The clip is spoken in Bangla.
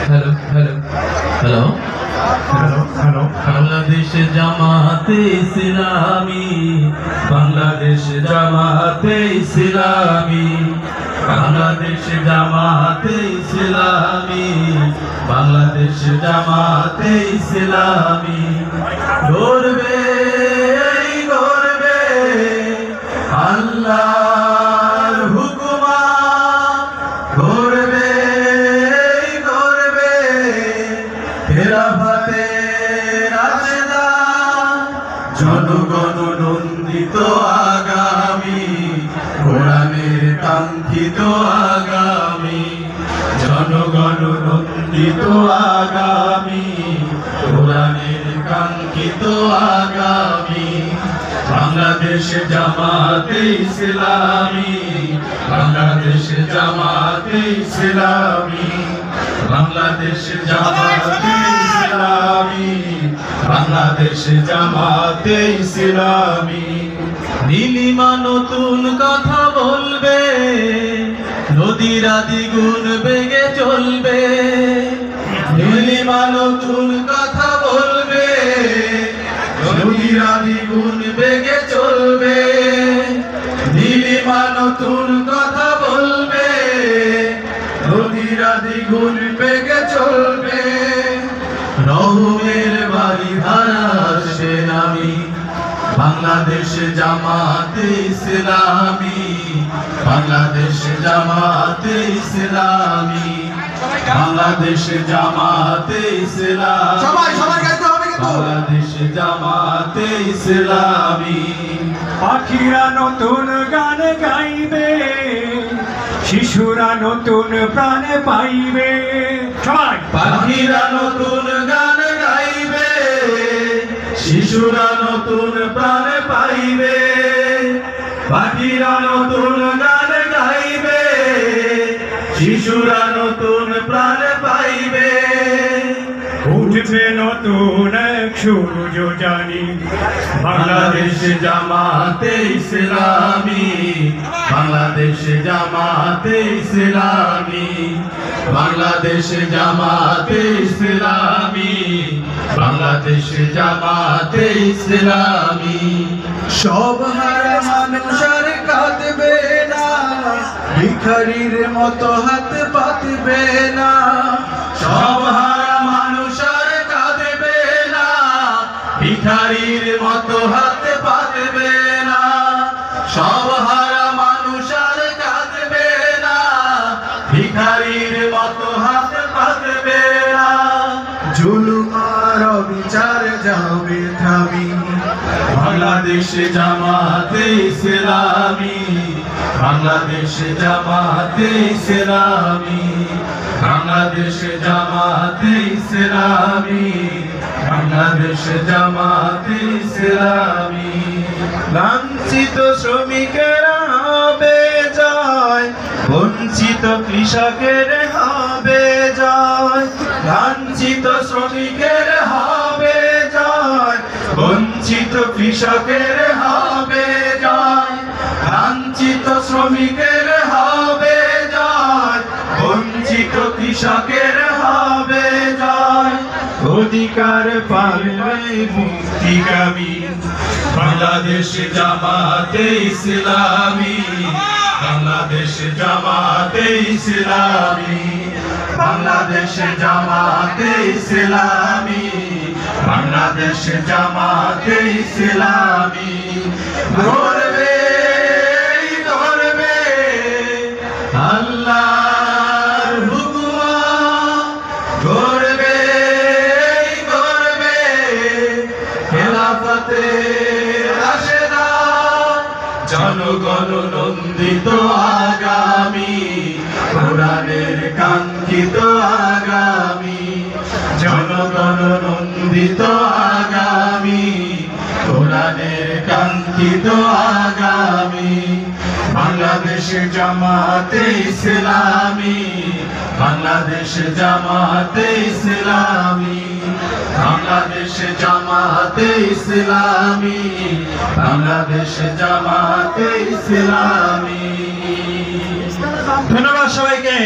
Hello hello hello hello hello Bangladesh জামাতে ইসলামী, বাংলাদেশ জামাতে ইসলামী, বাংলাদেশ জামাতে ইসলামী, বাংলাদেশ জামাতে ইসলামী। গর্বে গর্বে আল্লাহর হুকুমা, গর্বে গর্বে খেলাফতে রাশেদা, জনগণ নন্দিত আগামী, কোরআনের কাঙ্ক্ষিত আগামী, জনগণ নন্দিত আগামী, কোরআনের কাঙ্ক্ষিত আগামী। বাংলাদেশ জামাতে ইসলামী, বাংলাদেশ জামাতে ইসলামী, বাংলাদেশ জামাতে ইসলামী, বাংলাদেশ জামাতে ইসলামী। নীলিমা নতুন কথা বলবে, নদীরা দ্বিগুণ বেগে চলবে। নীলিমা নতুন কথা বলবে, নদীরা দ্বিগুণ বেগে চলবে। নীলিমা নতুন কথা বলবে, নদীরা দ্বিগুণ বেগে চলবে। রহমের বাড়ি ধারা সে নামি, বাংলাদেশ জামাতে ইসলামী, বাংলাদেশ জামাতে ইসলামী, বাংলাদেশ জামাতে ইসলামী, বাংলাদেশ জামাতে ইসলামী। পাখিরা নতুন গান গাইবে, শিশুরা নতুন প্রাণ পাইবে। সবাই পাখিরা নতুন গান গাইবে, শিশুরা নতুন প্রাণ পাইবে। পাখিরা নতুন গান গাইবে, শিশুরা নতুন প্রাণ পাইবে। উঠবে নতুন এক সূর্য জানি, বাংলাদেশ জামাতে ইসলামী, বাংলাদেশ জামাতে ইসলামী, বাংলাদেশ জামাতে ইসলামী, বাংলাদেশ জামাতে ইসলামী। সব হারা মানুষ আর কাঁদবে না, ভিখারির মতো হাত পাতবে না। সব হারা মানুষ আর কাঁদবে না, ভিখারির মতো হাত পাতবে না। সব হারা মানুষ আর কাঁদবে না, ভিখারির মতো হাত পাতবে না। জুলুম আর অবিচার যাবে থামি, বাংলাদেশ জামাতে ইসলামী, বাংলাদেশ জামাতে ইসলামী, বাংলাদেশ জামাতে ইসলামী, বাংলাদেশ জামাতে ইসলামী। লাঞ্ছিত শ্রমিকেরা হবে জয়, বঞ্চিত কৃষকের হবে জয়। লাঞ্ছিত শ্রমিকের হবে জয়, বঞ্চিত কৃষকের হবে জয়। লাঞ্ছিত শ্রমিকের হবে জয়, বঞ্চিত কৃষকের হবে জয়। অধিকার পাবে মুক্তিগামী, বাংলাদেশ জামাতে ইসলামী, বাংলাদেশ জামাতে ইসলামী, বাংলাদেশ জামাতে ইসলামী, বাংলাদেশ জামাতে ইসলামী। গর্বে গর্বে আল্লাহর হুকুমা, গর্বে গর্বে খেলাফতে রাশেদা, জনগণ নন্দিত আগামী, কোরআনের কাঙ্ক্ষিত আগামী, জনগণ নন্দিত আগামী, কোরআনের কাঙ্ক্ষিত আগামী। বাংলাদেশ জামাতে ইসলামী, বাংলাদেশ জামাতে ইসলামী, বাংলাদেশ জামাতে ইসলামী, বাংলাদেশ জামাতে ইসলামী। ধন্যবাদ সবাইকে।